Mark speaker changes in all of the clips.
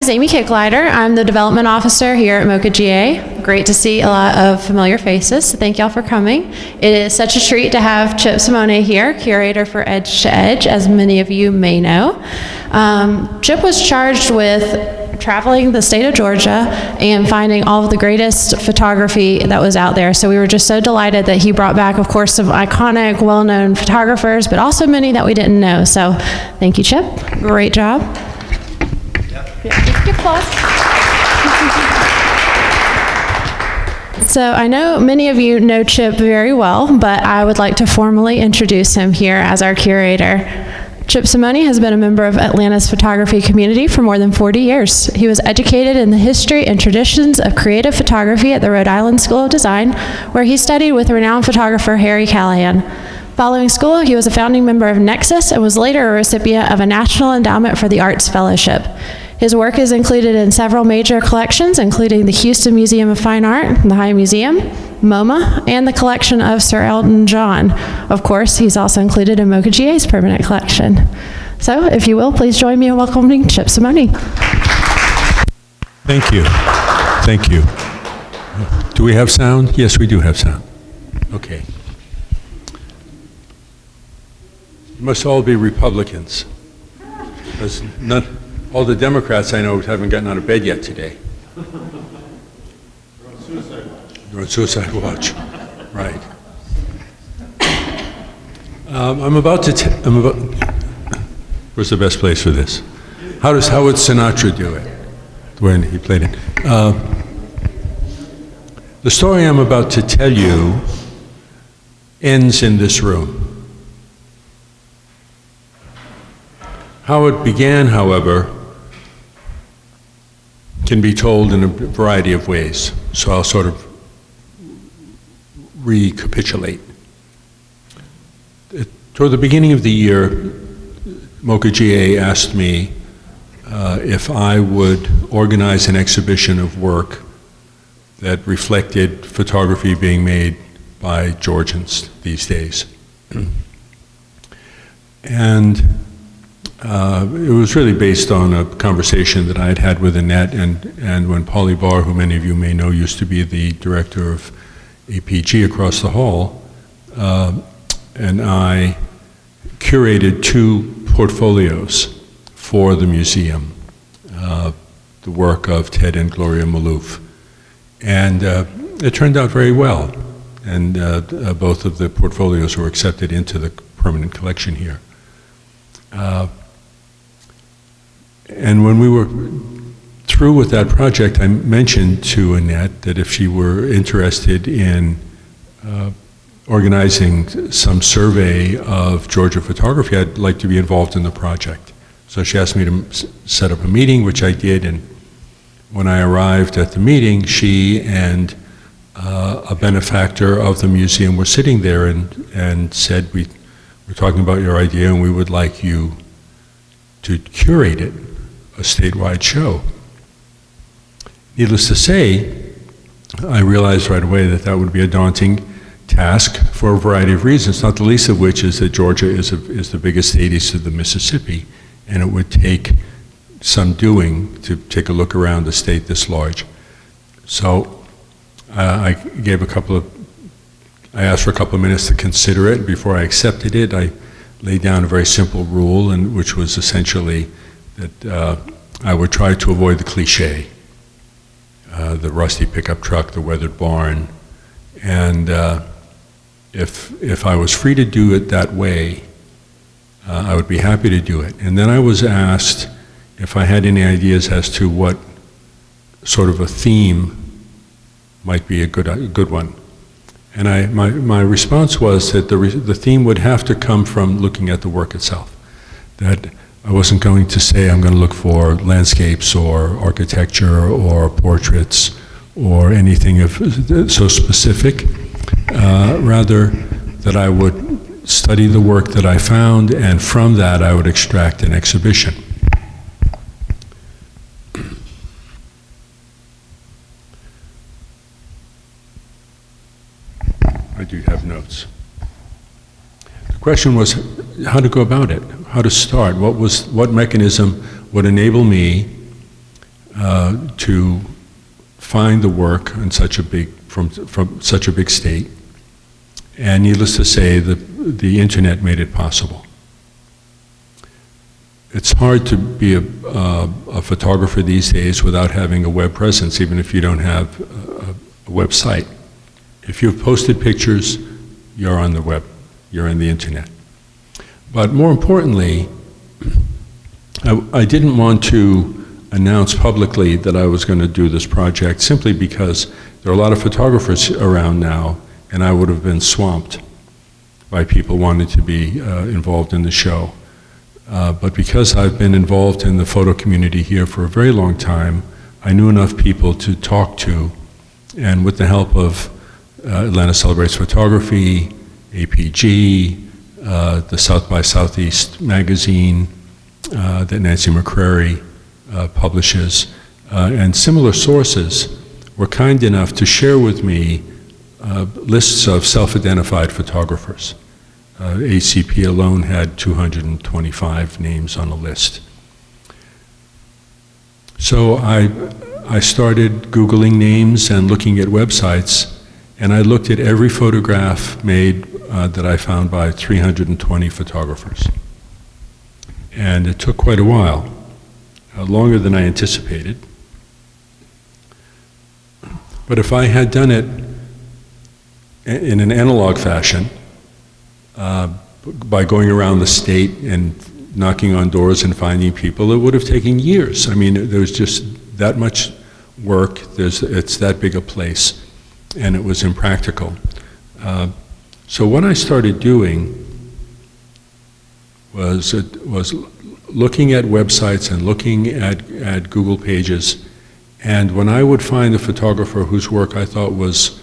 Speaker 1: is Amy Kicklighter. I'm the development officer here at MoCA GA. Great to see a lot of familiar faces, so thank y'all for coming. It is such a treat to have Chip Simone here, curator for Edge to Edge, as many of you may know. Chip was charged with traveling the state of Georgia and finding all of the greatest photography that was out there. So we were just so delighted that he brought back, of course, some iconic, well-known photographers, but also many that we didn't know. So thank you, Chip. Great job. Yeah, applause. So I know many of you know Chip very well, but I would like to formally introduce him here as our curator. Chip Simone has been a member of Atlanta's photography community for more than 40 years. He was educated in the history and traditions of creative photography at the Rhode Island School of Design, where he studied with renowned photographer Harry Callahan. Following school, he was a founding member of Nexus and was later a recipient of a National Endowment for the Arts Fellowship. His work is included in several major collections, including the Houston Museum of Fine Art, the High Museum, MoMA, and the collection of Sir Elton John. Of course, he's also included in MoCA GA's permanent collection. So, if you will, please join me in welcoming Chip Simone.
Speaker 2: Thank you. Thank you. Do we have sound? Yes, we do have sound. Okay. You must all be Republicans. Because all the Democrats I know haven't gotten out of bed yet today. They're on suicide watch. Right. Where's the best place for this? How would Sinatra do it when he played it? The story I'm about to tell you ends in this room. How it began, however, can be told in a variety of ways, so I'll sort of recapitulate. Toward the beginning of the year, MoCA GA asked me if I would organize an exhibition of work that reflected photography being made by Georgians these days. And it was really based on a conversation that I had had with Annette and when Polly Barr, who many of you may know used to be the director of APG across the hall, and I curated 2 portfolios for the museum, the work of Ted and Gloria Maloof. And it turned out very well, and both of the portfolios were accepted into the permanent collection here. And when we were through with that project, I mentioned to Annette that if she were interested in organizing some survey of Georgia photography, I'd like to be involved in the project. So she asked me to set up a meeting, which I did, and when I arrived at the meeting, she and a benefactor of the museum were sitting there and said, we're talking about your idea and we would like you to curate it, a statewide show. Needless to say, I realized right away that that would be a daunting task for a variety of reasons, not the least of which is that Georgia is the biggest state east of the Mississippi, and it would take some doing to take a look around a state this large. So I asked for a couple of minutes to consider it. Before I accepted it, I laid down a very simple rule, which was essentially that I would try to avoid the cliche, the rusty pickup truck, the weathered barn, and if I was free to do it that way, I would be happy to do it. And then I was asked if I had any ideas as to what sort of a theme might be a good one. And my response was that the theme would have to come from looking at the work itself. That I wasn't going to say I'm going to look for landscapes or architecture or portraits or anything so specific. Rather, that I would study the work that I found, and from that I would extract an exhibition. I do have notes. The question was how to go about it, how to start, what mechanism would enable me to find the work in such a big, from such a big state. And needless to say, the internet made it possible. It's hard to be a photographer these days without having a web presence, even if you don't have a website. If you've posted pictures, you're on the web, you're on the internet. But more importantly, I didn't want to announce publicly that I was going to do this project simply because there are a lot of photographers around now, and I would have been swamped by people wanting to be involved in the show. But because I've been involved in the photo community here for a very long time, I knew enough people to talk to, and with the help of Atlanta Celebrates Photography, APG, the South by Southeast magazine that Nancy McCrary publishes, and similar sources were kind enough to share with me lists of self-identified photographers. ACP alone had 225 names on a list. So I started Googling names and looking at websites, and I looked at every photograph made that I found by 320 photographers. And it took quite a while, longer than I anticipated. But if I had done it in an analog fashion, by going around the state and knocking on doors and finding people, it would have taken years. I mean, there's just that much work, it's that big a place, and it was impractical. So what I started doing was looking at websites and looking at Google pages, and when I would find a photographer whose work I thought was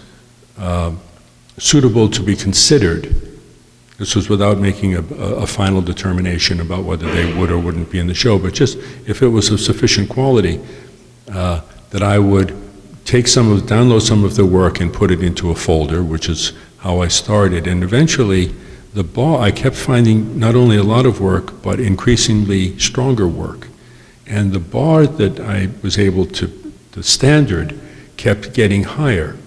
Speaker 2: suitable to be considered, this was without making a final determination about whether they would or wouldn't be in the show, but just if it was of sufficient quality, that I would download some of the work and put it into a folder, which is how I started. And eventually, I kept finding not only a lot of work, but increasingly stronger work. And the bar that I was able to, the standard, kept getting higher,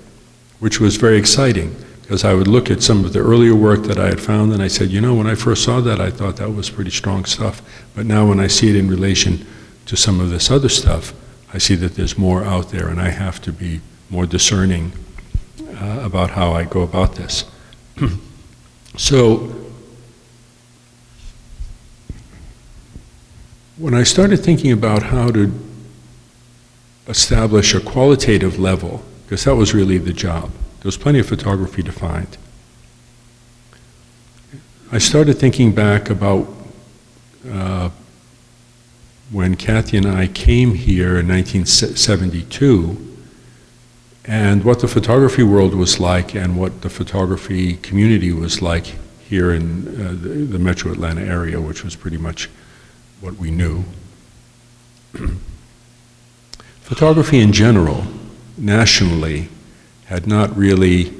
Speaker 2: which was very exciting. Because I would look at some of the earlier work that I had found, and I said, you know, when I first saw that, I thought that was pretty strong stuff. But now when I see it in relation to some of this other stuff, I see that there's more out there, and I have to be more discerning about how I go about this. So when I started thinking about how to establish a qualitative level, because that was really the job, there was plenty of photography to find. I started thinking back about when Kathy and I came here in 1972, and what the photography world was like and what the photography community was like here in the metro Atlanta area, which was pretty much what we knew. Photography in general, nationally, had not really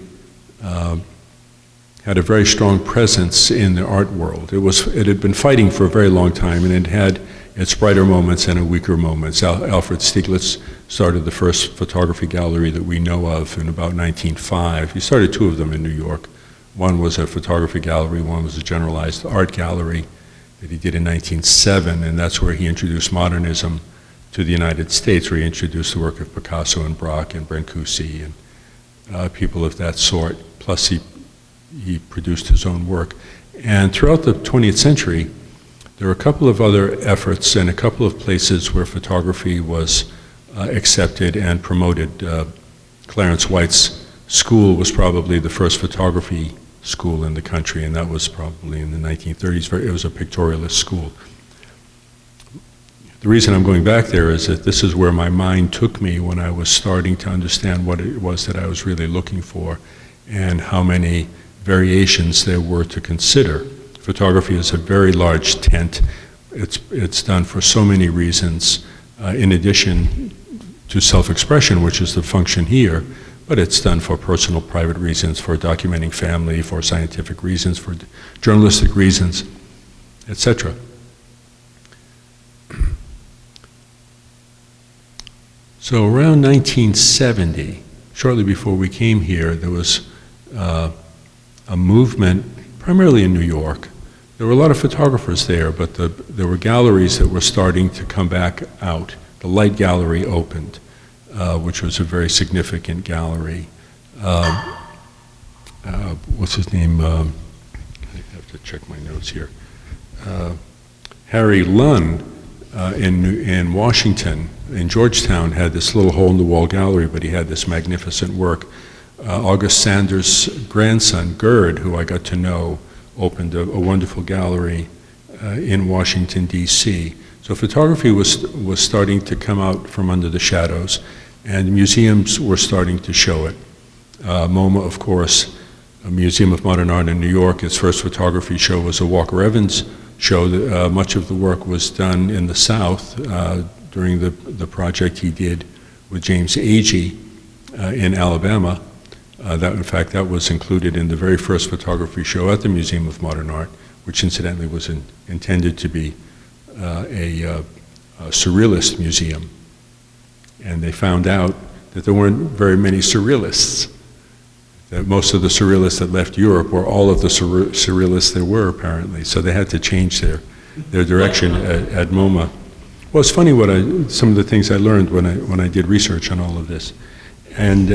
Speaker 2: had a very strong presence in the art world. It had been fighting for a very long time, and it had its brighter moments and its weaker moments. Alfred Stieglitz started the first photography gallery that we know of in about 1905. He started two of them in New York. One was a photography gallery, one was a generalized art gallery that he did in 1907, and that's where he introduced modernism to the United States, where he introduced the work of Picasso and Braque and Brancusi and people of that sort, plus he produced his own work. And throughout the 20th century, there were a couple of other efforts and a couple of places where photography was accepted and promoted. Clarence White's school was probably the first photography school in the country, and that was probably in the 1930s. It was a pictorialist school. The reason I'm going back there is that this is where my mind took me when I was starting to understand what it was that I was really looking for and how many variations there were to consider. Photography is a very large tent. It's done for so many reasons, in addition to self-expression, which is the function here, but it's done for personal, private reasons, for documenting family, for scientific reasons, for journalistic reasons, etc. So around 1970, shortly before we came here, there was a movement, primarily in New York. There were a lot of photographers there, but there were galleries that were starting to come back out. The Light Gallery opened, which was a very significant gallery. What's his name? I have to check my notes here. Harry Lunn in Washington, in Georgetown, had this little hole-in-the-wall gallery, but he had this magnificent work. August Sanders' grandson, Gerd, who I got to know, opened a wonderful gallery in Washington, D.C. So photography was starting to come out from under the shadows, and museums were starting to show it. MoMA, of course, a Museum of Modern Art in New York, its first photography show was a Walker Evans show. That much of the work was done in the South during the project he did with James Agee in Alabama. In fact, that was included in the very first photography show at the Museum of Modern Art, which incidentally was intended to be a surrealist museum. And they found out that there weren't very many surrealists. That most of the surrealists that left Europe were all of the surrealists there were, apparently. So they had to change their direction at MoMA. Well, it's funny some of the things I learned when I did research on all of this. And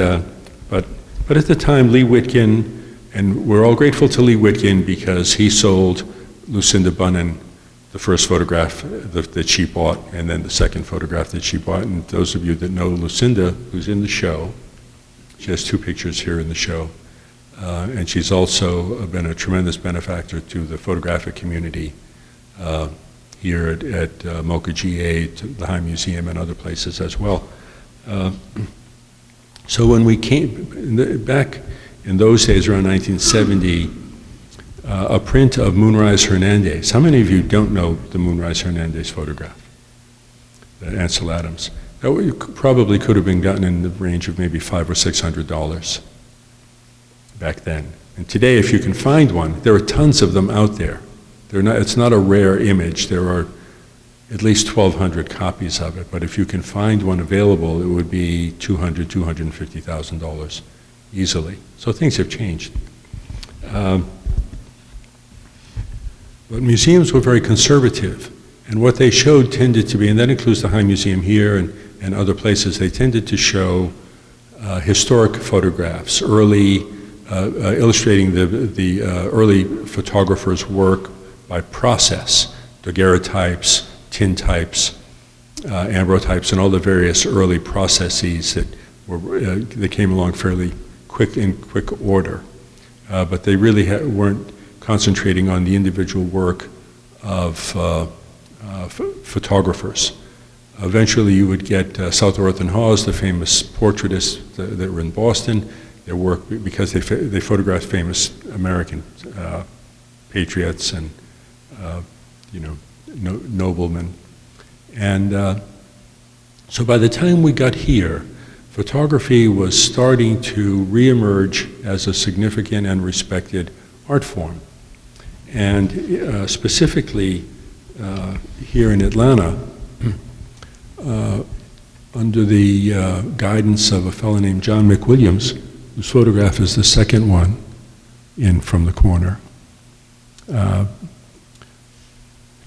Speaker 2: but at the time, Lee Witkin, and we're all grateful to Lee Witkin because he sold Lucinda Bunnan the first photograph that she bought, and then the second photograph that she bought. And those of you that know Lucinda, who's in the show, she has 2 pictures here in the show, and she's also been a tremendous benefactor to the photographic community here at MoCA GA, to the High Museum, and other places as well. So when we came, back in those days, around 1970, a print of Moonrise Hernandez. How many of you don't know the Moonrise Hernandez photograph? Ansel Adams. That probably could have been gotten in the range of maybe $500 or $600 back then. And today, if you can find one, there are tons of them out there. It's not a rare image. There are at least 1,200 copies of it, but if you can find one available, it would be $200,000, $250,000 easily. So things have changed. But museums were very conservative, and what they showed tended to be, and that includes the High Museum here and other places, they tended to show historic photographs, illustrating the early photographers' work by process, daguerreotypes, tintypes, ambrotypes, and all the various early processes that came along fairly in quick order. But they really weren't concentrating on the individual work of photographers. Eventually you would get South Orton Hawes, the famous portraitists that were in Boston. Their work, because they photographed famous American patriots and noblemen. And so by the time we got here, photography was starting to reemerge as a significant and respected art form. And specifically here in Atlanta, under the guidance of a fellow named John McWilliams, whose photograph is the second one in from the corner.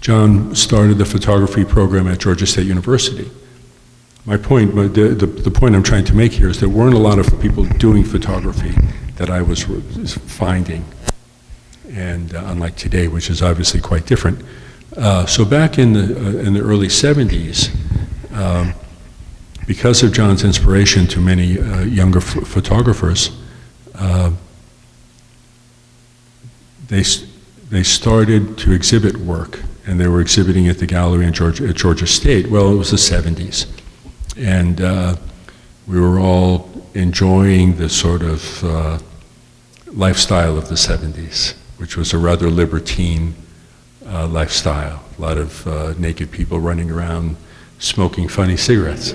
Speaker 2: John started the photography program at Georgia State University. My point, the point I'm trying to make here is there weren't a lot of people doing photography that I was finding, and unlike today, which is obviously quite different. So back in the early 70s, because of John's inspiration to many younger photographers, they started to exhibit work, and they were exhibiting at the gallery at Georgia State. Well, it was the 70s, and we were all enjoying the sort of lifestyle of the 70s, which was a rather libertine lifestyle. A lot of naked people running around smoking funny cigarettes.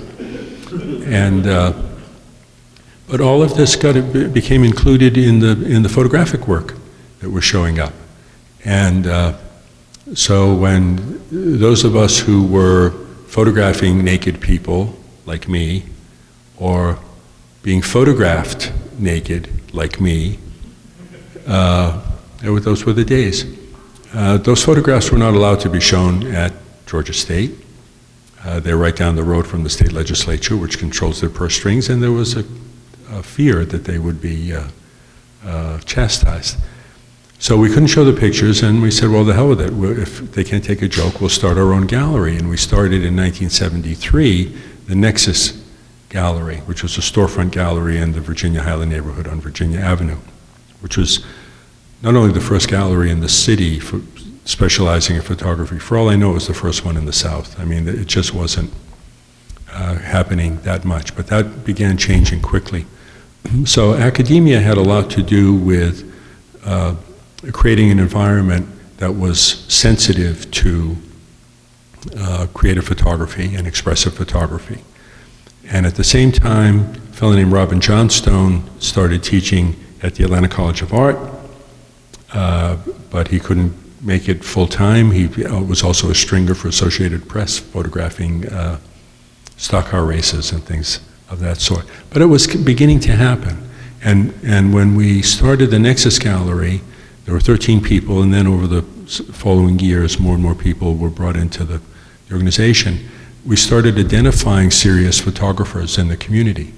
Speaker 2: And but all of this became included in the photographic work that was showing up. And so when those of us who were photographing naked people, like me, or being photographed naked, like me. Those were the days. Those photographs were not allowed to be shown at Georgia State. They're right down the road from the state legislature, which controls their purse strings, and there was a fear that they would be chastised. So we couldn't show the pictures, and we said, well, the hell with it. If they can't take a joke, we'll start our own gallery. And we started in 1973, the Nexus Gallery, which was a storefront gallery in the Virginia Highland neighborhood on Virginia Avenue, which was not only the first gallery in the city for specializing in photography. For all I know, it was the first one in the South. I mean, it just wasn't happening that much, but that began changing quickly. So academia had a lot to do with creating an environment that was sensitive to creative photography and expressive photography. And at the same time, a fellow named Robin Johnstone started teaching at the Atlanta College of Art, but he couldn't make it full-time. He was also a stringer for Associated Press, photographing stock car races and things of that sort. But it was beginning to happen. And when we started the Nexus Gallery, there were 13 people, and then over the following years, more and more people were brought into the organization. We started identifying serious photographers in the community.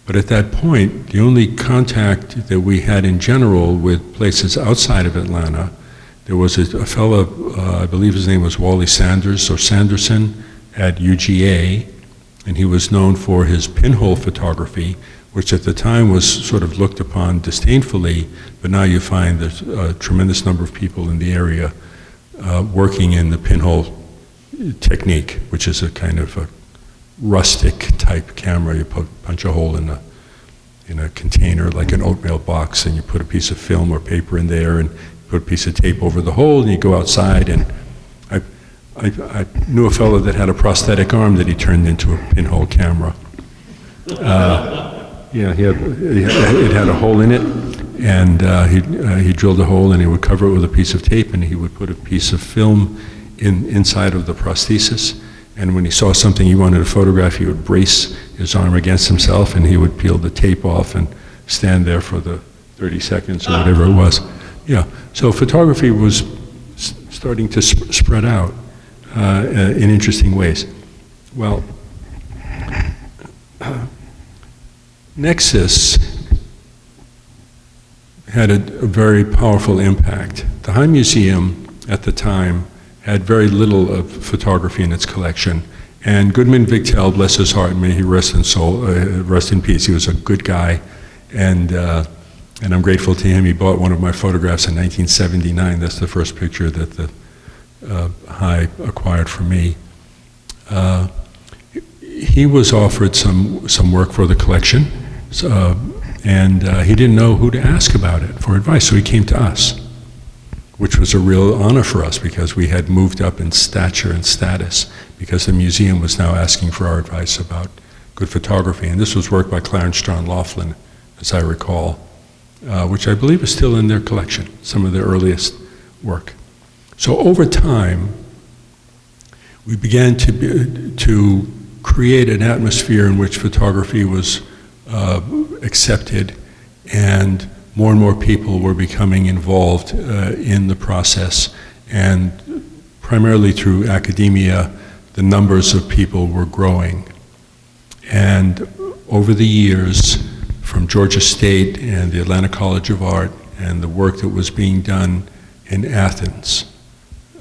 Speaker 2: But at that point, the only contact that we had in general with places outside of Atlanta, there was a fellow, I believe his name was Wally Sanders or Sanderson at UGA, and he was known for his pinhole photography, which at the time was sort of looked upon disdainfully, but now you find there's a tremendous number of people in the area working in the pinhole technique, which is a kind of a rustic type camera. You punch a hole in a container like an oatmeal box, and you put a piece of film or paper in there, and put a piece of tape over the hole, and you go outside. And I knew a fellow that had a prosthetic arm that he turned into a pinhole camera. Yeah, it had a hole in it, and he drilled a hole, and he would cover it with a piece of tape, and he would put a piece of film inside of the prosthesis. And when he saw something he wanted to photograph, he would brace his arm against himself, and he would peel the tape off and stand there for the 30 seconds or whatever it was. Yeah, so photography was starting to spread out in interesting ways. Well, Nexus had a very powerful impact. The High Museum at the time had very little of photography in its collection, and Goodman Vigtel, bless his heart, may he rest in peace. He was a good guy, and I'm grateful to him. He bought one of my photographs in 1979. That's the first picture that the High acquired from me. He was offered some work for the collection, and he didn't know who to ask about it for advice, so he came to us, which was a real honor for us because we had moved up in stature and status because the museum was now asking for our advice about good photography. And this was work by Clarence John Laughlin, as I recall, which I believe is still in their collection, some of their earliest work. So over time, we began to create an atmosphere in which photography was accepted, and more people were becoming involved in the process, and primarily through academia, the numbers of people were growing. And over the years, from Georgia State and the Atlanta College of Art and the work that was being done in Athens,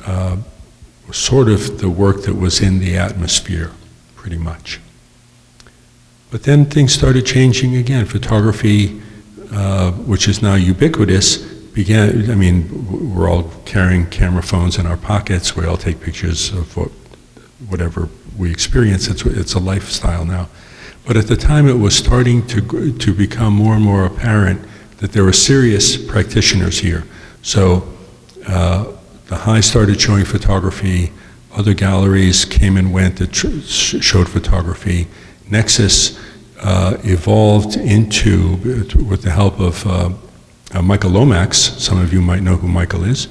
Speaker 2: was sort of the work that was in the atmosphere, pretty much. But then things started changing again. Photography, which is now ubiquitous, began, I mean, we're all carrying camera phones in our pockets. We all take pictures of whatever we experience. It's a lifestyle now. But at the time, it was starting to become more and more apparent that there were serious practitioners here. So the High started showing photography. Other galleries came and went that showed photography. Nexus evolved into, with the help of Michael Lomax. Some of you might know who Michael is.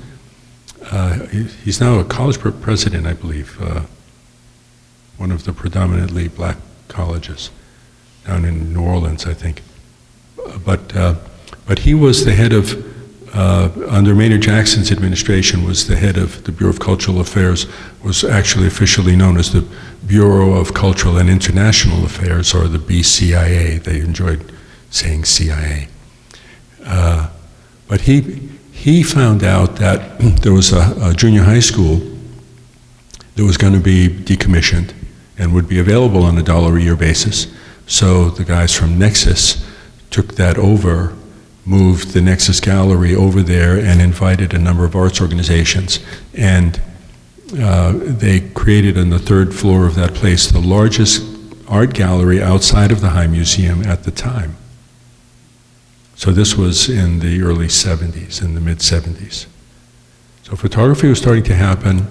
Speaker 2: He's now a college president, I believe, one of the predominantly black colleges. down in New Orleans, I think. But he was the head of, under Maynard Jackson's administration, was the head of the Bureau of Cultural Affairs, was actually officially known as the Bureau of Cultural and International Affairs, or the BCIA. They enjoyed saying CIA. But he found out that there was a junior high school that was going to be decommissioned and would be available on a $1 a year basis. So the guys from Nexus took that over, moved the Nexus Gallery over there, and invited a number of arts organizations. And they created on the 3rd floor of that place the largest art gallery outside of the High Museum at the time. So this was in the early 70s, in the mid 70s. So photography was starting to happen,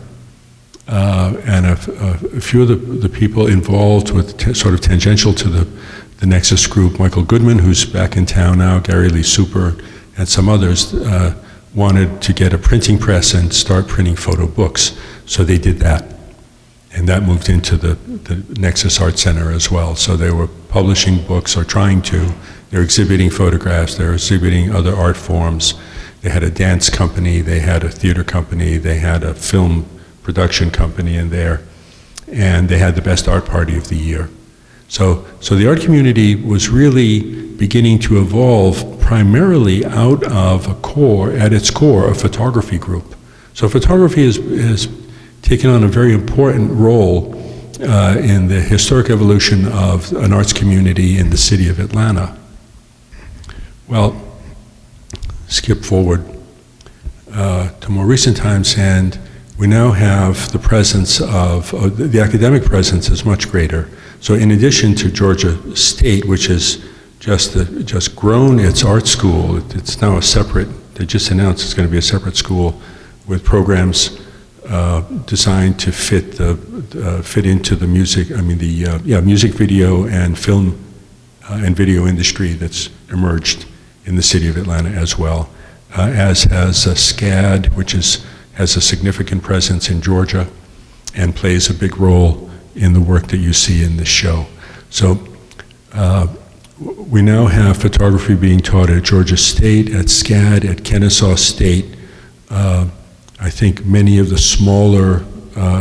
Speaker 2: and a few of the people involved with sort of tangential to the Nexus group, Michael Goodman, who's back in town now, Gary Lee Super, and some others, wanted to get a printing press and start printing photo books. So they did that. And that moved into the Nexus Art Center as well. So they were publishing books, or trying to. They're exhibiting photographs, they're exhibiting other art forms. They had a dance company, they had a theater company, they had a film production company in there, and they had the best art party of the year. So the art community was really beginning to evolve primarily out of at its core, a photography group. So photography has taken on a very important role in the historic evolution of an arts community in the city of Atlanta. Well, skip forward to more recent times, and we now have the presence of the academic presence is much greater. So in addition to Georgia State, which has just grown its art school, it's now a separate, they just announced it's going to be a separate school with programs designed to fit into the music, music video and film and video industry that's emerged in the city of Atlanta as well, as has SCAD, which has a significant presence in Georgia and plays a big role in the work that you see in this show. So we now have photography being taught at Georgia State, at SCAD, at Kennesaw State. I think many of the smaller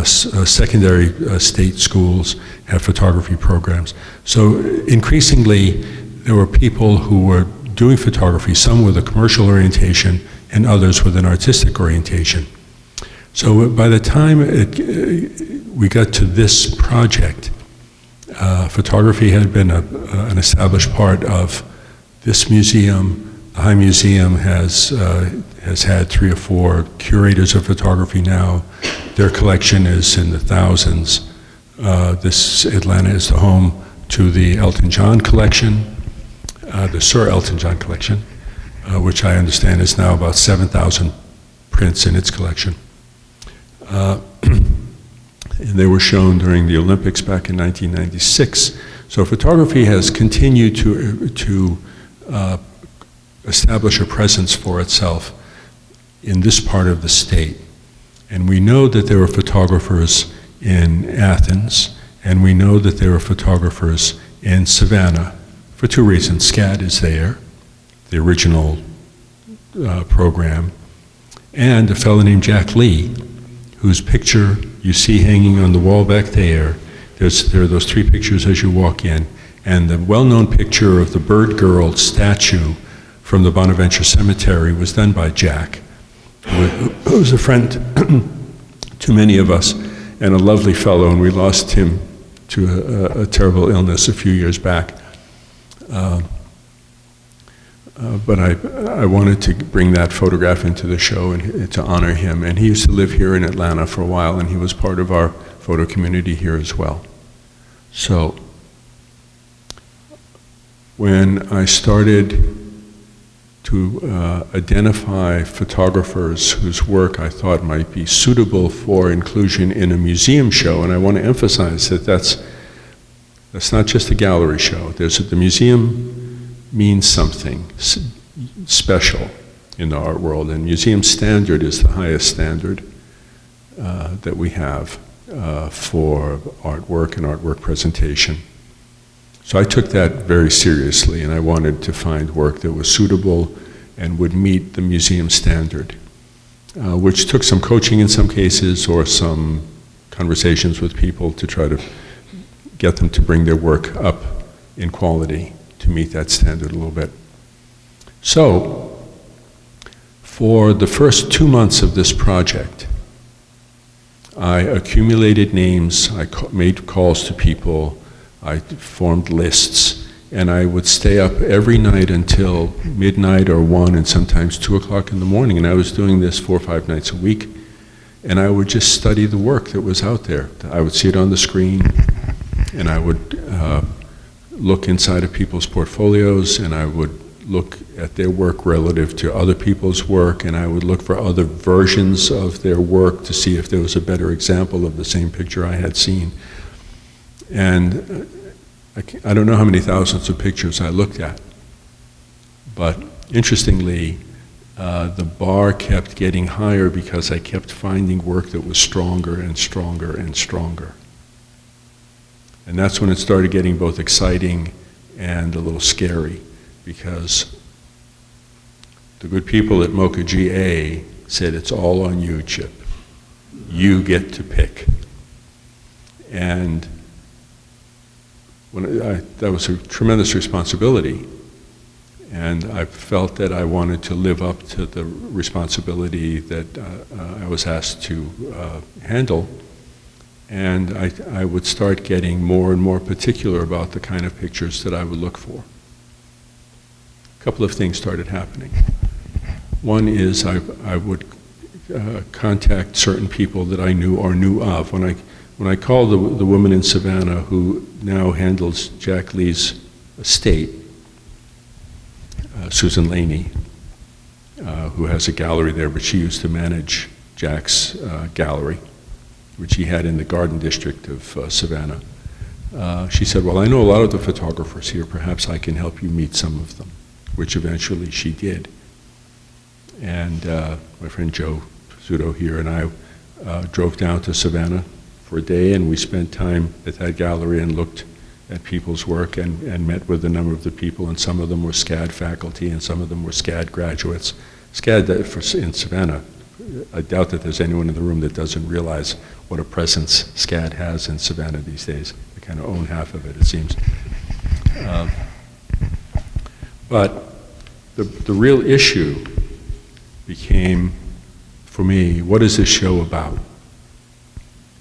Speaker 2: secondary state schools have photography programs. So increasingly, there were people who were doing photography, some with a commercial orientation and others with an artistic orientation. So by the time we got to this project, photography had been an established part of this museum. The High Museum has had 3 or 4 curators of photography now. Their collection is in the thousands. This Atlanta is the home to the Elton John collection, the Sir Elton John collection, which I understand is now about 7,000 prints in its collection. And they were shown during the Olympics back in 1996. So photography has continued to establish a presence for itself in this part of the state. And we know that there were photographers in Athens, and we know that there were photographers in Savannah for 2 reasons. SCAD is there, the original program, and a fellow named Jack Lee, whose picture you see hanging on the wall back there. There are those 3 pictures as you walk in, and the well-known picture of the bird girl statue from the Bonaventure Cemetery was done by Jack, who was a friend to many of us, and a lovely fellow, and we lost him to a terrible illness a few years back. But I wanted to bring that photograph into the show and to honor him. And he used to live here in Atlanta for a while, and he was part of our photo community here as well. So when I started to identify photographers whose work I thought might be suitable for inclusion in a museum show, and I want to emphasize that that's not just a gallery show. The museum means something special in the art world, and museum standard is the highest standard that we have for artwork and artwork presentation. So I took that very seriously, and I wanted to find work that was suitable and would meet the museum standard, which took some coaching in some cases or some conversations with people to try to get them to bring their work up in quality to meet that standard a little bit. So, for the first 2 months of this project, I accumulated names, I made calls to people, I formed lists, and I would stay up every night until midnight or 1 and sometimes 2 o'clock in the morning, and I was doing this 4 or 5 nights a week, and I would just study the work that was out there. I would see it on the screen, and I would look inside of people's portfolios, and I would look at their work relative to other people's work, and I would look for other versions of their work to see if there was a better example of the same picture I had seen. And I don't know how many thousands of pictures I looked at, but interestingly, the bar kept getting higher because I kept finding work that was stronger and stronger and stronger. And that's when it started getting both exciting and a little scary, because the good people at Mocha GA said, it's all on you, Chip. You get to pick. And that was a tremendous responsibility. And I felt that I wanted to live up to the responsibility that I was asked to handle. And I would start getting more and more particular about the kind of pictures that I would look for. A couple of things started happening. One is I would contact certain people that I knew or knew of. When I called the woman in Savannah who now handles Jack Lee's estate, Susan Laney, who has a gallery there, but she used to manage Jack's gallery, which he had in the Garden District of Savannah. She said, well, I know a lot of the photographers here, perhaps I can help you meet some of them, which eventually she did. And my friend Joe Pizzuto here and I drove down to Savannah for a day, and we spent time at that gallery and looked at people's work and met with a number of the people, and some of them were SCAD faculty and some of them were SCAD graduates. SCAD in Savannah, I doubt that there's anyone in the room that doesn't realize what a presence SCAD has in Savannah these days. They kind of own half of it seems. But the real issue became, for me, what is this show about?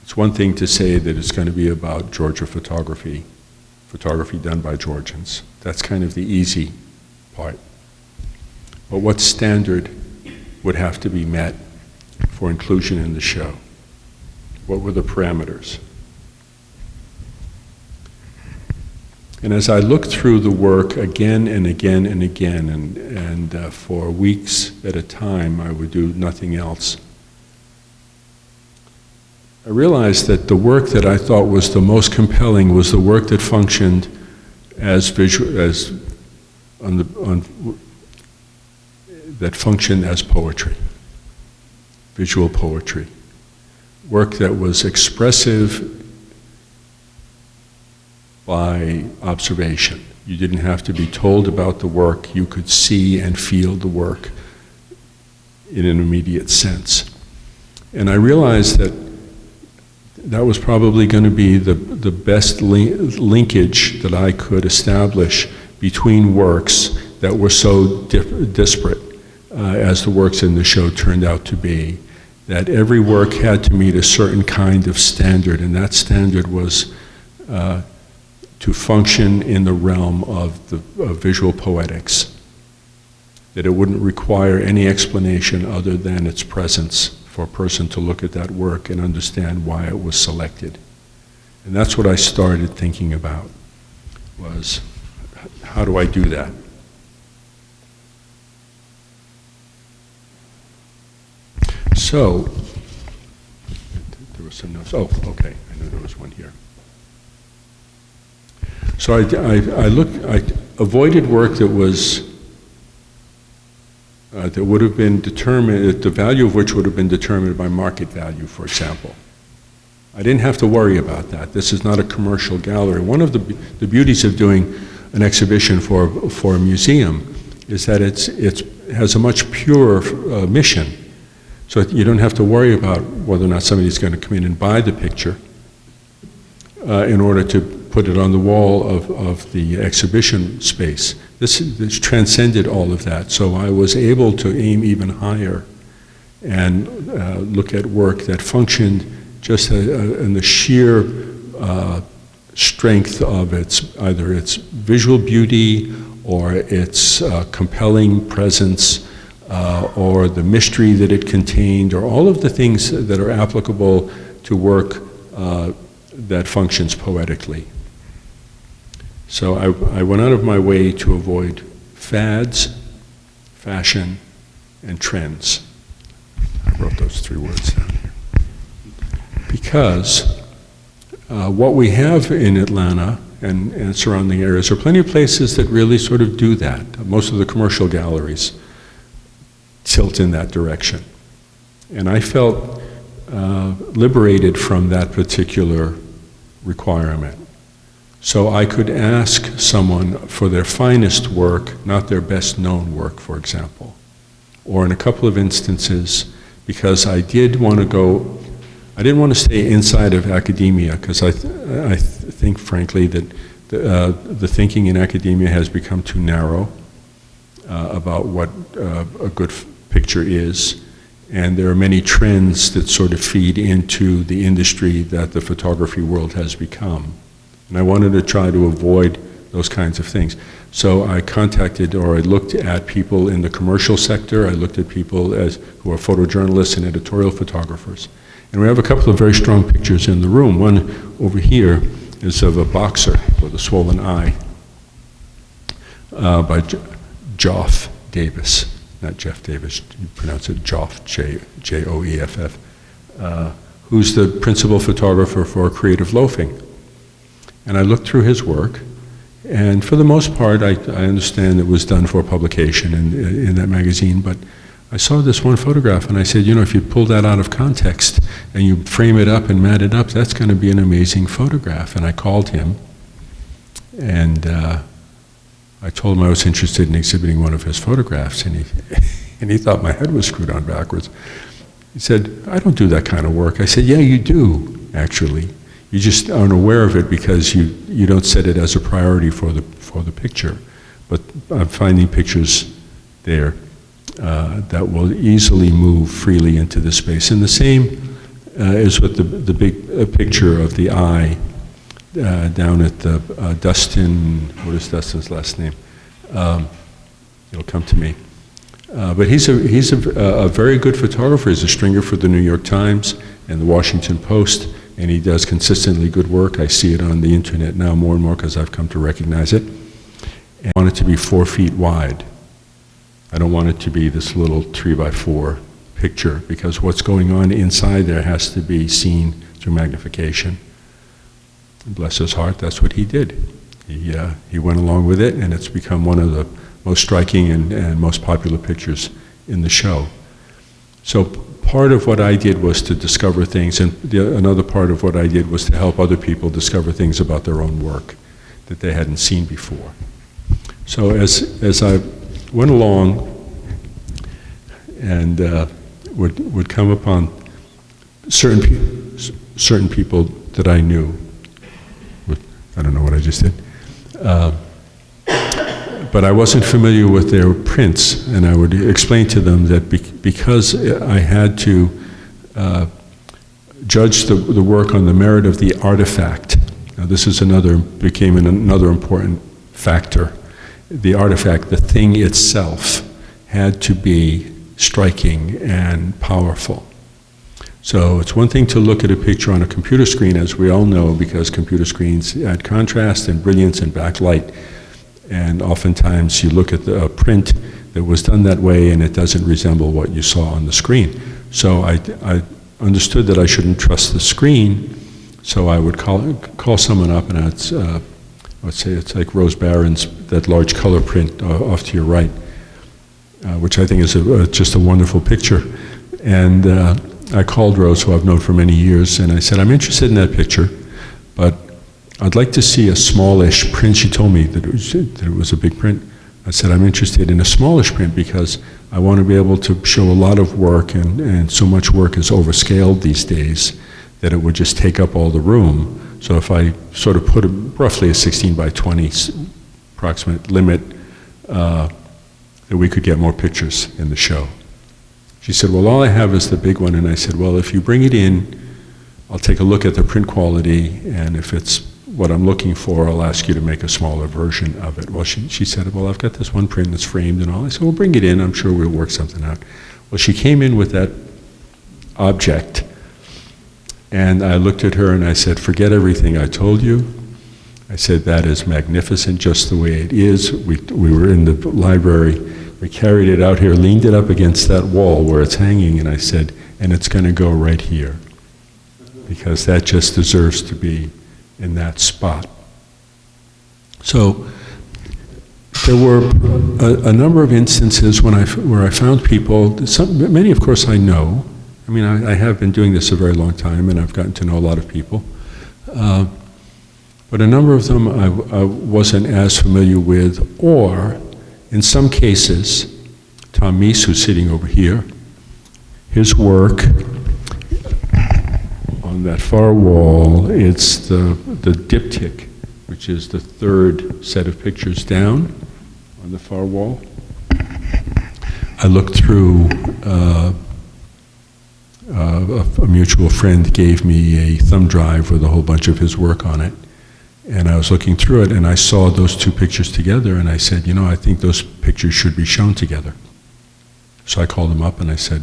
Speaker 2: It's one thing to say that it's going to be about Georgia photography done by Georgians. That's kind of the easy part. But what standard would have to be met for inclusion in the show? What were the parameters? And as I looked through the work again and again and again, and for weeks at a time, I would do nothing else, I realized that the work that I thought was the most compelling was the work that functioned as that functioned as poetry, visual poetry, work that was expressive by observation. You didn't have to be told about the work, you could see and feel the work in an immediate sense. And I realized that that was probably going to be the best linkage that I could establish between works that were so disparate as the works in the show turned out to be, that every work had to meet a certain kind of standard, and that standard was to function in the realm of visual poetics, that it wouldn't require any explanation other than its presence for a person to look at that work and understand why it was selected. And that's what I started thinking about, was how do I do that? So, there were some notes. Oh, okay, I know there was one here. So I avoided work that was that would have been determined, the value of which would have been determined by market value, for example. I didn't have to worry about that. This is not a commercial gallery. One of the beauties of doing an exhibition for a museum is that it has a much purer mission. So you don't have to worry about whether or not somebody's going to come in and buy the picture in order to put it on the wall of the exhibition space. This transcended all of that. So I was able to aim even higher and look at work that functioned just in the sheer strength of either its visual beauty or its compelling presence or the mystery that it contained, or all of the things that are applicable to work that functions poetically. So I went out of my way to avoid fads, fashion, and trends. I wrote those 3 words down here. Because what we have in Atlanta and surrounding areas are plenty of places that really sort of do that. Most of the commercial galleries tilt in that direction. And I felt liberated from that particular requirement. So I could ask someone for their finest work, not their best known work, for example. Or in a couple of instances, because I didn't want to stay inside of academia, because I think, frankly, that the thinking in academia has become too narrow about what a good picture is. And there are many trends that sort of feed into the industry that the photography world has become. And I wanted to try to avoid those kinds of things. So I contacted, or I looked at people in the commercial sector. I looked at people who are photojournalists and editorial photographers. And we have a couple of very strong pictures in the room. One over here is of a boxer with a swollen eye by Joff Davis. Not Jeff Davis, you pronounce it Joff, J-O-E-F-F, who's the principal photographer for Creative Loafing. And I looked through his work, and for the most part, I understand it was done for publication in that magazine, but I saw this one photograph, and I said, you know, if you pull that out of context and you frame it up and mat it up, that's going to be an amazing photograph. And I called him, and I told him I was interested in exhibiting one of his photographs, and he thought my head was screwed on backwards. He said, I don't do that kind of work. I said, yeah, you do, actually. You just aren't aware of it because you don't set it as a priority for the picture. But I'm finding pictures there that will easily move freely into the space. And the same is with the big picture of the eye down at the Dustin, what is Dustin's last name? It'll come to me. But he's a very good photographer. He's a stringer for the New York Times and the Washington Post, and he does consistently good work. I see it on the internet now more and more because I've come to recognize it. And I want it to be 4 feet wide. I don't want it to be this little 3x4 picture, because what's going on inside there has to be seen through magnification. And bless his heart, that's what he did. He went along with it, and it's become one of the most striking and most popular pictures in the show. So part of what I did was to discover things, and another part of what I did was to help other people discover things about their own work that they hadn't seen before. So as I went along and would come upon certain people that I knew. I don't know what I just did. But I wasn't familiar with their prints, and I would explain to them that because I had to judge the work on the merit of the artifact. Now this is became another important factor. The artifact, the thing itself, had to be striking and powerful. So it's one thing to look at a picture on a computer screen, as we all know, because computer screens add contrast and brilliance and backlight. And oftentimes you look at a print that was done that way and it doesn't resemble what you saw on the screen. So I understood that I shouldn't trust the screen, so I would call someone up, and let's say it's like Rose Barron's, that large color print off to your right, which I think is just a wonderful picture. And I called Rose, who I've known for many years, and I said, I'm interested in that picture, but I'd like to see a smallish print. She told me that it was a big print. I said, I'm interested in a smallish print because I want to be able to show a lot of work, and so much work is overscaled these days that it would just take up all the room. So if I sort of put roughly a 16 by 20 approximate limit, that we could get more pictures in the show. She said, well, all I have is the big one. And I said, well, if you bring it in, I'll take a look at the print quality, and if it's what I'm looking for, I'll ask you to make a smaller version of it. Well, she said, well, I've got this one print that's framed and all. I said, well, bring it in. I'm sure we'll work something out. Well, she came in with that object, and I looked at her and I said, forget everything I told you. I said, that is magnificent just the way it is. We were in the library. We carried it out here, leaned it up against that wall where it's hanging, and I said, and it's going to go right here, because that just deserves to be in that spot. So there were a number of instances where I found people, many of course I know. I mean, I have been doing this a very long time, and I've gotten to know a lot of people. But a number of them I wasn't as familiar with, or in some cases, Tom Meese, who's sitting over here, his work on that far wall, it's the diptych, which is the third set of pictures down on the far wall. I looked through, a mutual friend gave me a thumb drive with a whole bunch of his work on it. And I was looking through it, and I saw those two pictures together, and I said, you know, I think those pictures should be shown together. So I called him up and I said,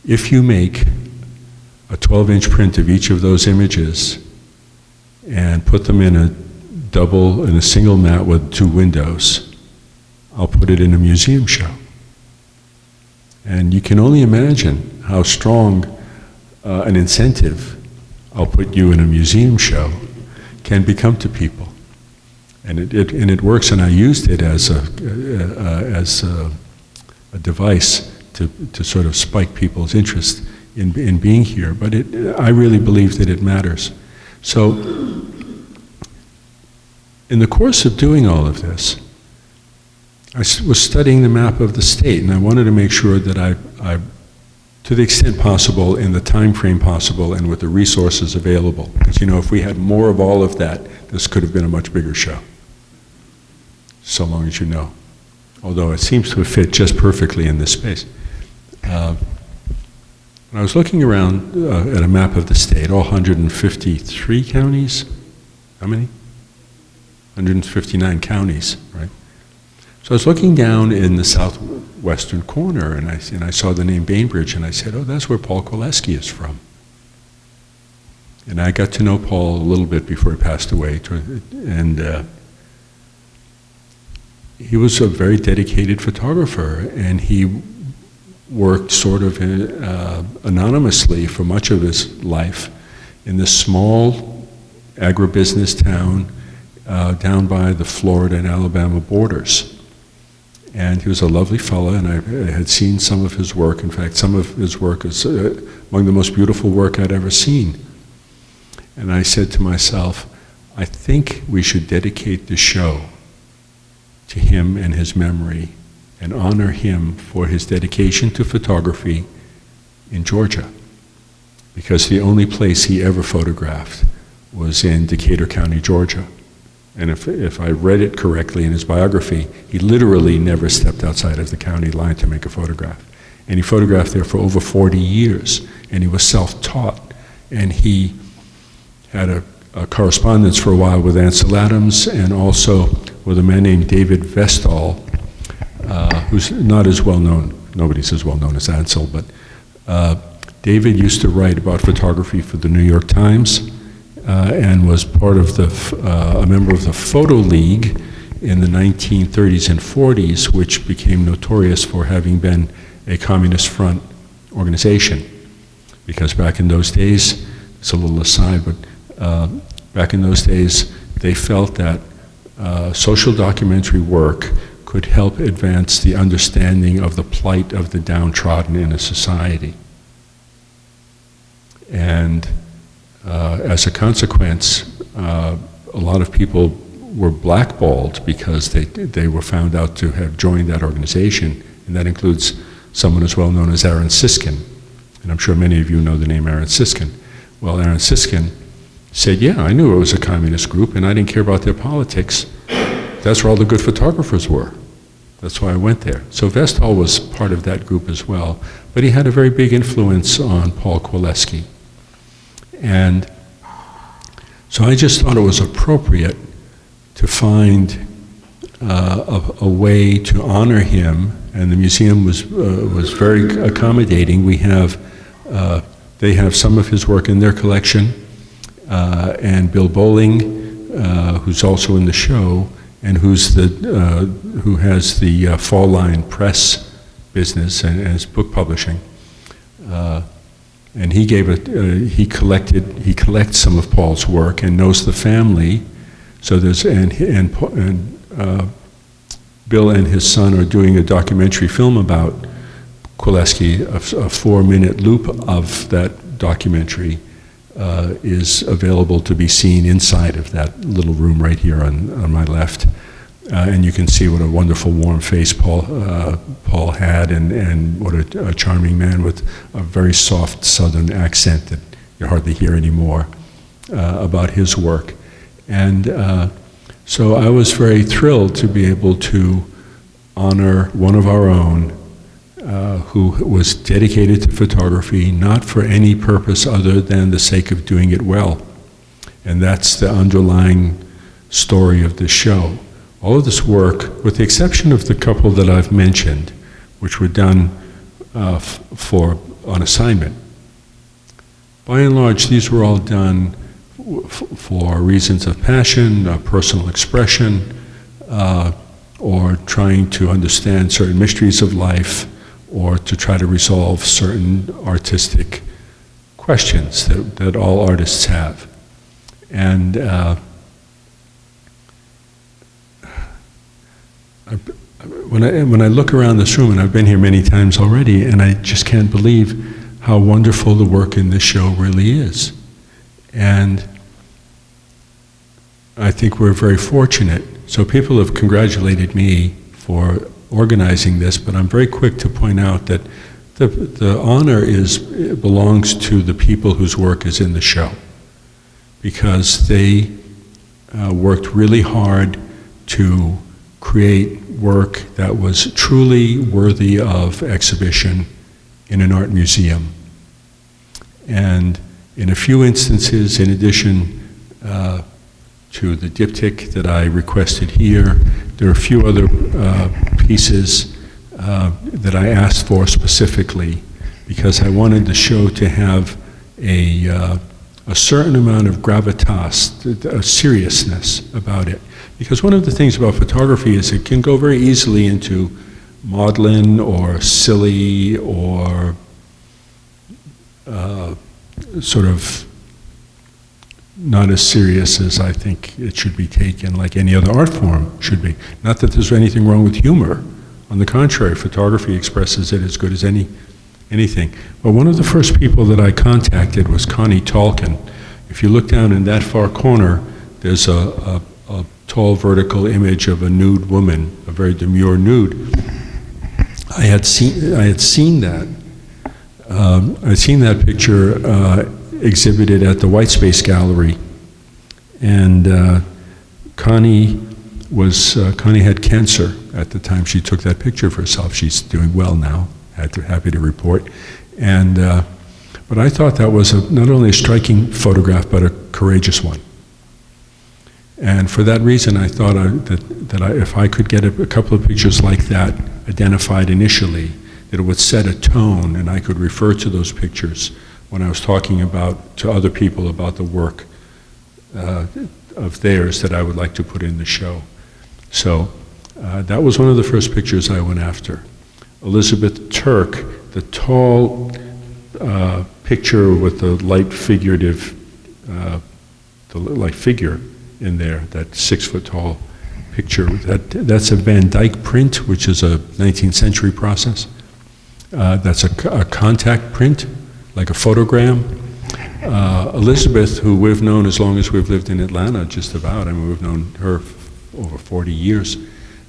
Speaker 2: if you make a 12-inch print of each of those images and put them in a single mat with 2 windows, I'll put it in a museum show. And you can only imagine how strong an incentive I'll put you in a museum show can become to people. And it works, and I used it as a device to sort of spike people's interest in being here. But I really believe that it matters. So in the course of doing all of this, I was studying the map of the state, and I wanted to make sure that I to the extent possible, in the time frame possible, and with the resources available. Because, you know, if we had more of all of that, this could have been a much bigger show. So long as you know. Although it seems to have fit just perfectly in this space. When I was looking around at a map of the state, all 153 counties, how many? 159 counties, right? So I was looking down in the southwestern corner, and I saw the name Bainbridge, and I said, oh, that's where Paul Koleski is from. And I got to know Paul a little bit before he passed away, and he was a very dedicated photographer, and he worked sort of anonymously for much of his life in this small agribusiness town down by the Florida and Alabama borders. And he was a lovely fellow, and I had seen some of his work. In fact, some of his work is among the most beautiful work I'd ever seen. And I said to myself, I think we should dedicate the show to him and his memory, and honor him for his dedication to photography in Georgia. Because the only place he ever photographed was in Decatur County, Georgia. And if I read it correctly in his biography, he literally never stepped outside of the county line to make a photograph. And he photographed there for over 40 years, and he was self-taught. And he had a correspondence for a while with Ansel Adams, and also with a man named David Vestall, who's not as well known, nobody's as well known as Ansel, but David used to write about photography for the New York Times, and was part of a member of the Photo League in the 1930s and 40s, which became notorious for having been a Communist Front organization. Because back in those days, it's a little aside, but back in those days, they felt that social documentary work could help advance the understanding of the plight of the downtrodden in a society. And as a consequence, a lot of people were blackballed because they were found out to have joined that organization, and that includes someone as well known as Siskind. And I'm sure many of you know the name Siskind. Well, Siskind said, yeah, I knew it was a communist group, and I didn't care about their politics. That's where all the good photographers were. That's why I went there. So Westphal was part of that group as well, but he had a very big influence on Paul Kowalski. And so I just thought it was appropriate to find a way to honor him, and the museum was very accommodating. They have some of his work in their collection, and Bill Bowling, who's also in the show, and who has the Fall Line Press business and his book publishing. And he collects some of Paul's work and knows the family. So there's Bill and his son are doing a documentary film about Kowalski. A 4-minute loop of that documentary is available to be seen inside of that little room right here on my left. And you can see what a wonderful warm face Paul had, and what a charming man with a very soft southern accent that you hardly hear anymore about his work. And so I was very thrilled to be able to honor one of our own who was dedicated to photography, not for any purpose other than the sake of doing it well. And that's the underlying story of this show. All of this work, with the exception of the couple that I've mentioned, which were done on assignment, by and large, these were all done for reasons of passion, personal expression, or trying to understand certain mysteries of life, or to try to resolve certain artistic questions that all artists have. And when I look around this room, and I've been here many times already, and I just can't believe how wonderful the work in this show really is. And I think we're very fortunate. So people have congratulated me for organizing this, but I'm very quick to point out that the honor belongs to the people whose work is in the show, because they worked really hard to create work that was truly worthy of exhibition in an art museum. And in a few instances, in addition to the diptych that I requested here, there are a few other pieces that I asked for specifically, because I wanted the show to have a certain amount of gravitas, a seriousness about it. Because one of the things about photography is it can go very easily into maudlin or silly or sort of not as serious as I think it should be taken, like any other art form should be. Not that there's anything wrong with humor. On the contrary, photography expresses it as good as anything. But one of the first people that I contacted was Connie Tolkein. If you look down in that far corner, there's a tall vertical image of a nude woman, a very demure nude. I had seen that. I'd seen that picture exhibited at the White Space Gallery, and Connie had cancer at the time she took that picture of herself. She's doing well now, happy to report. And but I thought that was not only a striking photograph, but a courageous one. And for that reason, I thought if I could get a couple of pictures like that identified initially, that it would set a tone, and I could refer to those pictures when I was talking to other people about the work of theirs that I would like to put in the show. So that was one of the first pictures I went after. Elizabeth Turk, the tall picture with the light figurative, figure in there, that 6-foot tall picture. That's a Van Dyck print, which is a 19th century process. That's a contact print, like a photogram. Elizabeth, who we've known as long as we've lived in Atlanta, just about, I mean, we've known her over 40 years,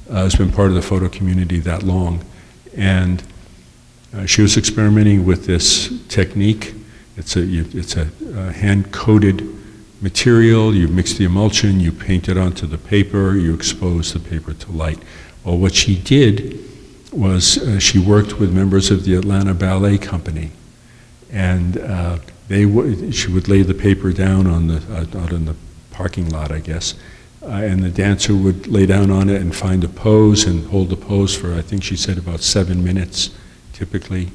Speaker 2: has been part of the photo community that long. And she was experimenting with this technique. It's a hand-coated material. You mix the emulsion, you paint it onto the paper, you expose the paper to light. Well, what she did was she worked with members of the Atlanta Ballet Company, and she would lay the paper down out in the parking lot, I guess, and the dancer would lay down on it and find a pose and hold the pose for, I think she said, about 7 minutes, typically,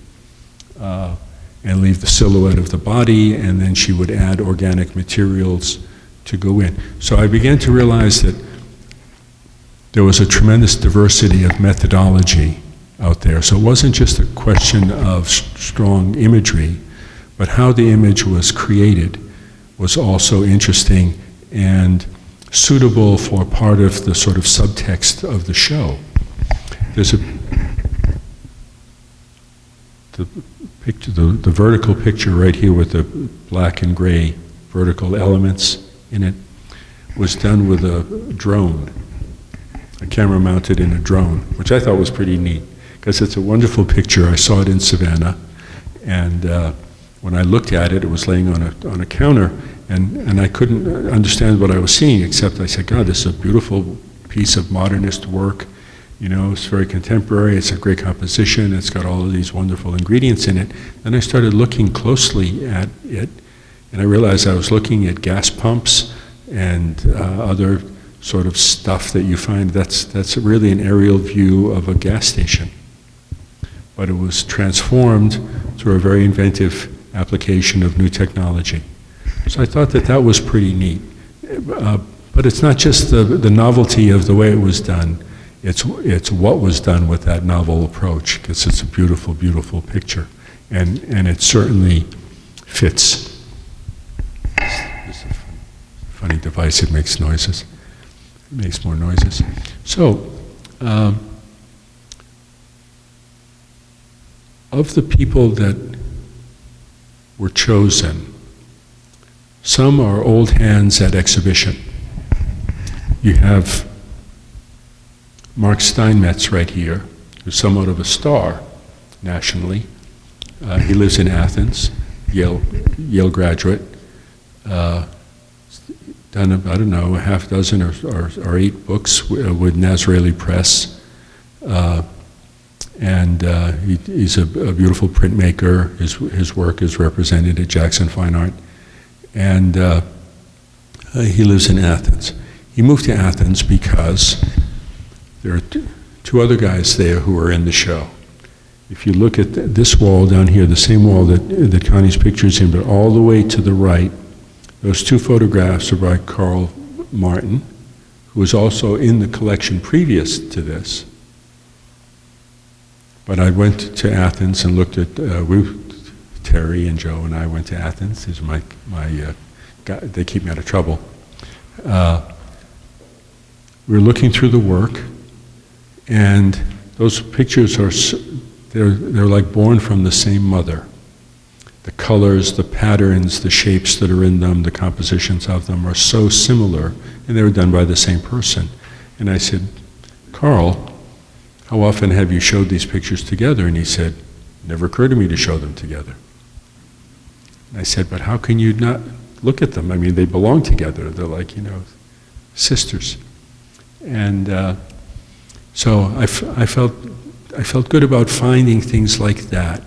Speaker 2: and leave the silhouette of the body, and then she would add organic materials to go in. So I began to realize that there was a tremendous diversity of methodology out there. So it wasn't just a question of strong imagery, but how the image was created was also interesting and suitable for part of the sort of subtext of the show. There's the vertical picture right here with the black and gray vertical elements in it was done with a drone, a camera mounted in a drone, which I thought was pretty neat, because it's a wonderful picture. I saw it in Savannah, and when I looked at it, it was laying on a counter, and I couldn't understand what I was seeing, except I said, God, this is a beautiful piece of modernist work. You know, it's very contemporary, it's a great composition, it's got all of these wonderful ingredients in it. Then I started looking closely at it, and I realized I was looking at gas pumps and other sort of stuff that you find. That's really an aerial view of a gas station. But it was transformed through a very inventive application of new technology. So I thought that was pretty neat. But it's not just the novelty of the way it was done, it's what was done with that novel approach, because it's a beautiful, beautiful picture. And it certainly fits. This is a funny device, it makes noises. It makes more noises. So, of the people that were chosen, some are old hands at exhibition. You have Mark Steinmetz right here, who's somewhat of a star nationally. He lives in Athens, Yale graduate. Done, I don't know, a half dozen or 8 books with Nazreli Press. He's a beautiful printmaker. His work is represented at Jackson Fine Art. And he lives in Athens. He moved to Athens because there are two other guys there who are in the show. If you look at this wall down here, the same wall that Connie's picture is in, but all the way to the right, those 2 photographs are by Carl Martin, who was also in the collection previous to this. But I went to Athens and looked at Terry and Joe and I went to Athens. These are my they keep me out of trouble. We were looking through the work, and those pictures they're like born from the same mother. The colors, the patterns, the shapes that are in them, the compositions of them are so similar, and they were done by the same person. And I said, Carl, how often have you showed these pictures together? And he said, never occurred to me to show them together. And I said, but how can you not look at them? I mean, they belong together. They're like, sisters. And so I felt good about finding things like that.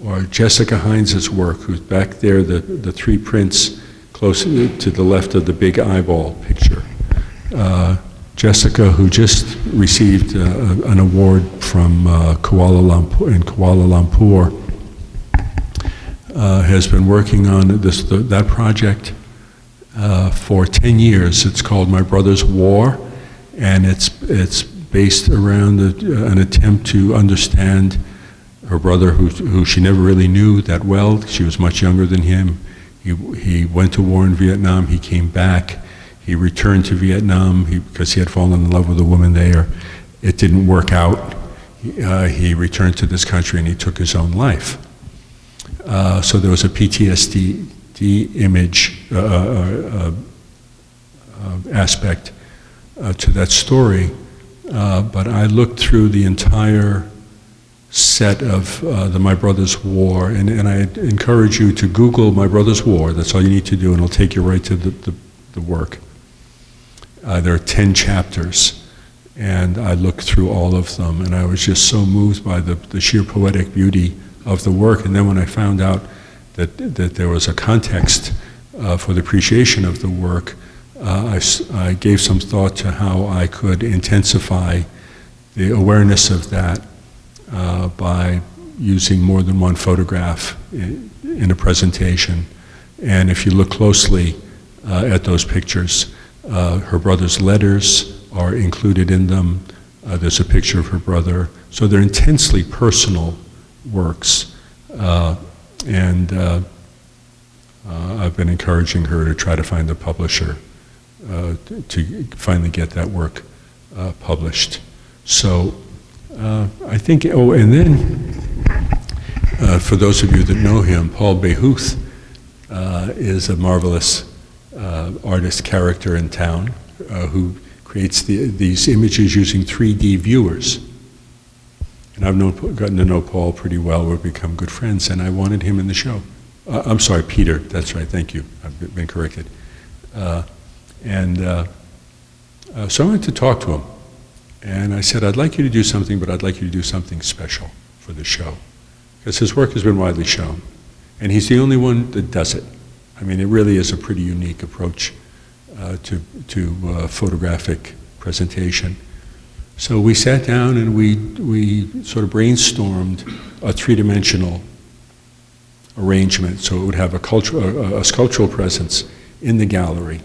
Speaker 2: Or Jessica Heinz's work, who's back there, the 3 prints close to the left of the big eyeball picture. Jessica, who just received an award from Kuala Lumpur, has been working on that project for 10 years. It's called My Brother's War, and it's based around an attempt to understand her brother, who she never really knew that well. She was much younger than him. He went to war in Vietnam. He came back. He returned to Vietnam because he had fallen in love with a woman there. It didn't work out. He returned to this country and he took his own life. So there was a PTSD de-image aspect to that story, but I looked through the entire set of the My Brother's War, and I encourage you to Google My Brother's War. That's all you need to do, and it'll take you right to the work. There are 10 chapters, and I looked through all of them, and I was just so moved by the sheer poetic beauty of the work. And then when I found out that there was a context for the appreciation of the work, I gave some thought to how I could intensify the awareness of that by using more than one photograph in a presentation. And if you look closely at those pictures, her brother's letters are included in them. There's a picture of her brother. So they're intensely personal works. And I've been encouraging her to try to find the publisher to finally get that work published. So I think, oh, and then for those of you that know him, Paul Behuth is a marvelous artist character in town who creates these images using 3D viewers. And I've gotten to know Paul pretty well. We've become good friends, and I wanted him in the show. I'm sorry, Peter, that's right, thank you. I've been corrected. So I went to talk to him, and I said, I'd like you to do something, but I'd like you to do something special for the show. Because his work has been widely shown, and he's the only one that does it. I mean, it really is a pretty unique approach to photographic presentation. So we sat down and we sort of brainstormed a three-dimensional arrangement so it would have a sculptural presence in the gallery.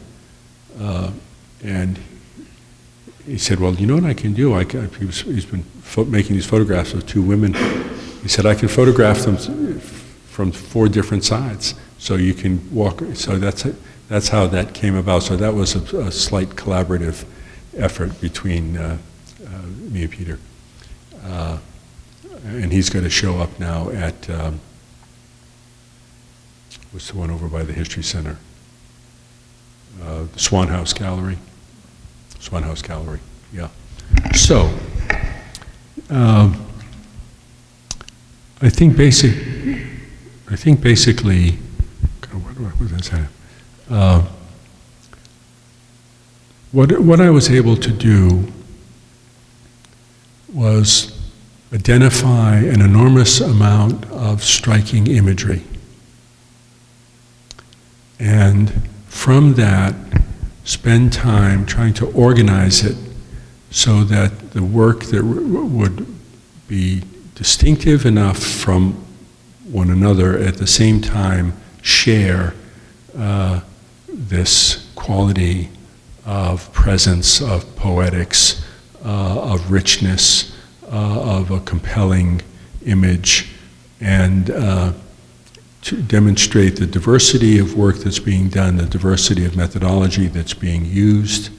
Speaker 2: And he said, well, you know what I can do? He's been making these photographs of two women. He said, I can photograph them from 4 different sides. So you can walk, so that's how that came about. So that was a slight collaborative effort between me and Peter. And he's going to show up now at, what's the one over by the History Center? The Swan House Gallery. Swan House Gallery, yeah. So, I think basically, what I was able to do was identify an enormous amount of striking imagery. And from that, spend time trying to organize it so that the work that would be distinctive enough from one another at the same time share this quality of presence, of poetics, of richness, of a compelling image, and to demonstrate the diversity of work that's being done, the diversity of methodology that's being used,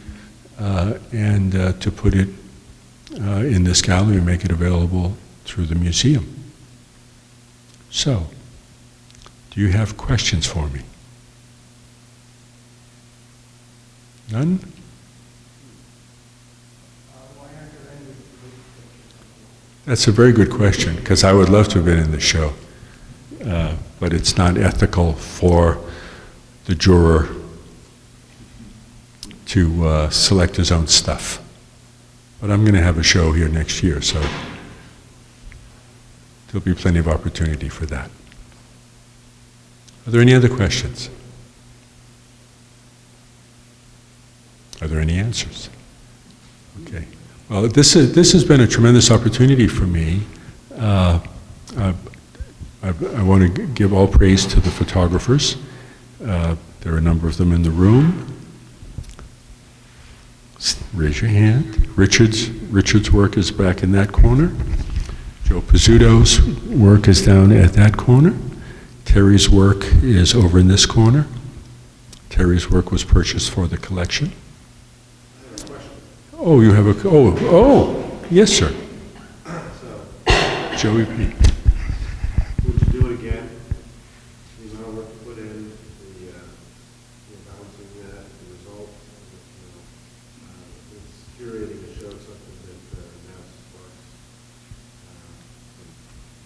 Speaker 2: and to put it in this gallery and make it available through the museum. So, do you have questions for me? None? That's a very good question, because I would love to have been in the show. But it's not ethical for the juror to select his own stuff. But I'm going to have a show here next year, so there'll be plenty of opportunity for that. Are there any other questions? Are there any answers? Okay. Well, this has been a tremendous opportunity for me. I want to give all praise to the photographers. There are a number of them in the room. Raise your hand. Richard's work is back in that corner. Joe Pizzuto's work is down at that corner. Terry's work is over in this corner. Terry's work was purchased for the collection. Oh, you have a, oh, yes, sir.
Speaker 3: So,
Speaker 2: Joey P.
Speaker 3: would you do it again? The amount of work you put in, the curating a show, something that now sparks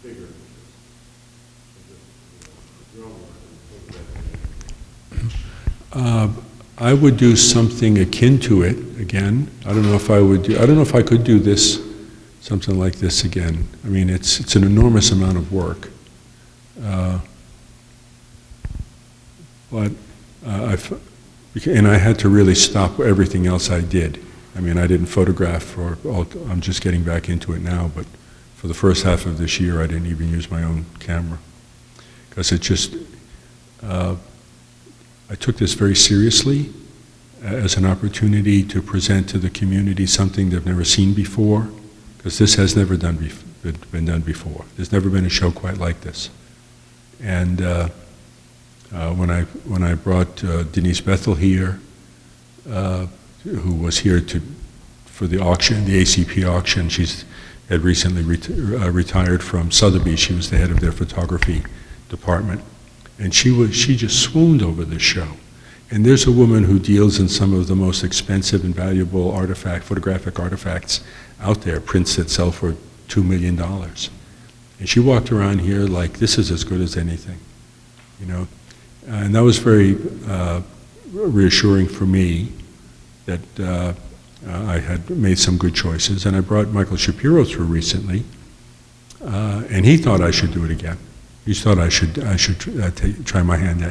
Speaker 3: bigger interest. Your own work.
Speaker 2: I would do something akin to it again. I don't know if I would do. I don't know if I could do this, something like this again. I mean, it's an enormous amount of work, but and I had to really stop everything else I did. I mean, I didn't photograph I'm just getting back into it now, but for the first half of this year, I didn't even use my own camera because it just. I took this very seriously as an opportunity to present to the community something they've never seen before, because this has never been done before. There's never been a show quite like this. And when I brought Denise Bethel here, who was here for the auction, the ACP auction, had recently retired from Sotheby's. She was the head of their photography department. And she just swooned over this show. And there's a woman who deals in some of the most expensive and valuable photographic artifacts out there, prints that sell for $2 million. And she walked around here like, this is as good as anything, you know. And that was very reassuring for me that I had made some good choices. And I brought Michael Shapiro through recently, and he thought I should do it again. He thought I should try my hand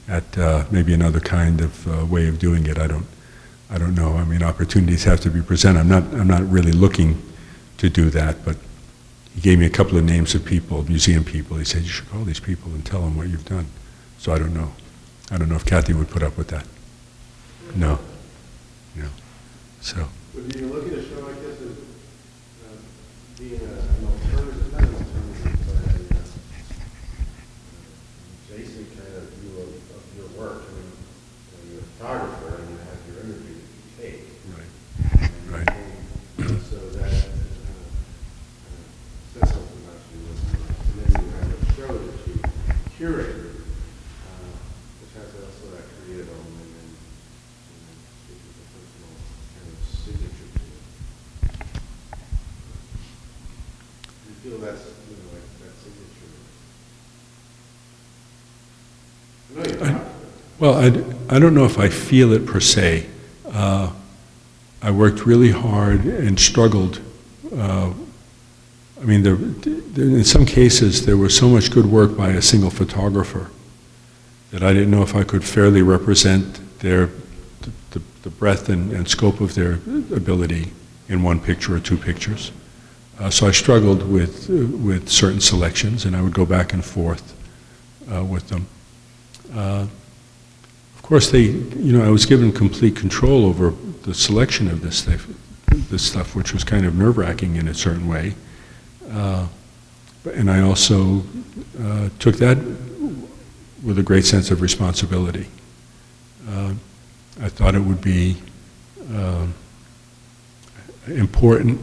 Speaker 2: at maybe another kind of way of doing it. I don't know. I mean, opportunities have to be presented. I'm not really looking to do that, but he gave me a couple of names of people, museum people. He said, you should call these people and tell them what you've done. So I don't know. I don't know if Kathy would put up with that. No. So.
Speaker 3: Would you look at a show like this as being an alternative, not an alternative, but adjacent kind of view of your work? I mean, you're a photographer and you have your imagery that you take.
Speaker 2: Right.
Speaker 3: So that says something about you. And then you have a show that you curate, which has also that creative element and gives a personal kind of signature to it. You feel that's, like that signature. I know you're not.
Speaker 2: Well, I don't know if I feel it per se. I worked really hard and struggled. I mean, in some cases, there was so much good work by a single photographer that I didn't know if I could fairly represent the breadth and scope of their ability in one picture or two pictures. So I struggled with certain selections, and I would go back and forth with them. Of course, I was given complete control over the selection of this stuff, which was kind of nerve-wracking in a certain way. And I also took that with a great sense of responsibility. I thought it would be important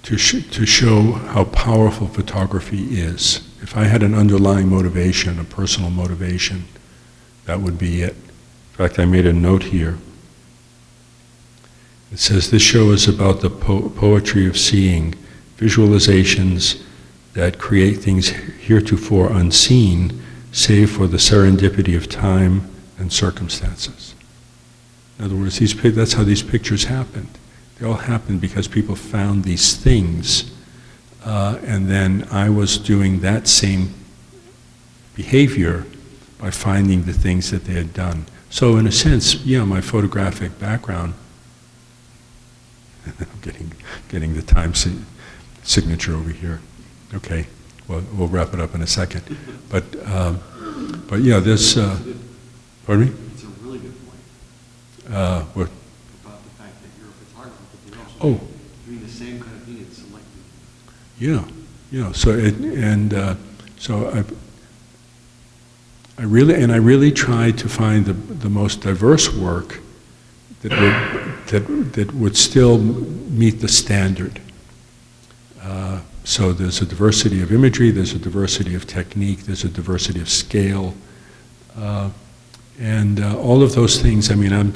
Speaker 2: to show how powerful photography is. If I had an underlying motivation, a personal motivation, that would be it. In fact, I made a note here. It says, this show is about the poetry of seeing, visualizations that create things heretofore unseen, save for the serendipity of time and circumstances. In other words, that's how these pictures happened. They all happened because people found these things, and then I was doing that same behavior by finding the things that they had done. So in a sense, yeah, my photographic background, I'm getting the time signature over here. Okay, well, we'll wrap it up in a second. But yeah, this, pardon me?
Speaker 4: It's a really good point.
Speaker 2: What?
Speaker 4: About the fact that you're a photographer, but you're also doing the same kind of thing and selecting.
Speaker 2: Yeah. So I really tried to find the most diverse work that would still meet the standard. So there's a diversity of imagery, there's a diversity of technique, there's a diversity of scale, and all of those things. I mean,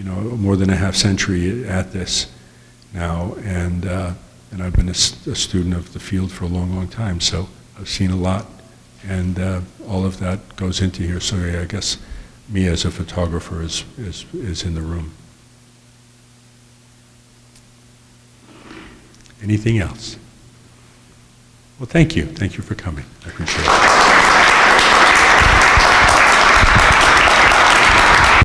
Speaker 2: more than a half century at this now, and I've been a student of the field for a long, long time, so I've seen a lot, and all of that goes into here. So yeah, I guess me as a photographer is in the room. Anything else? Well, thank you. Thank you for coming. I appreciate it.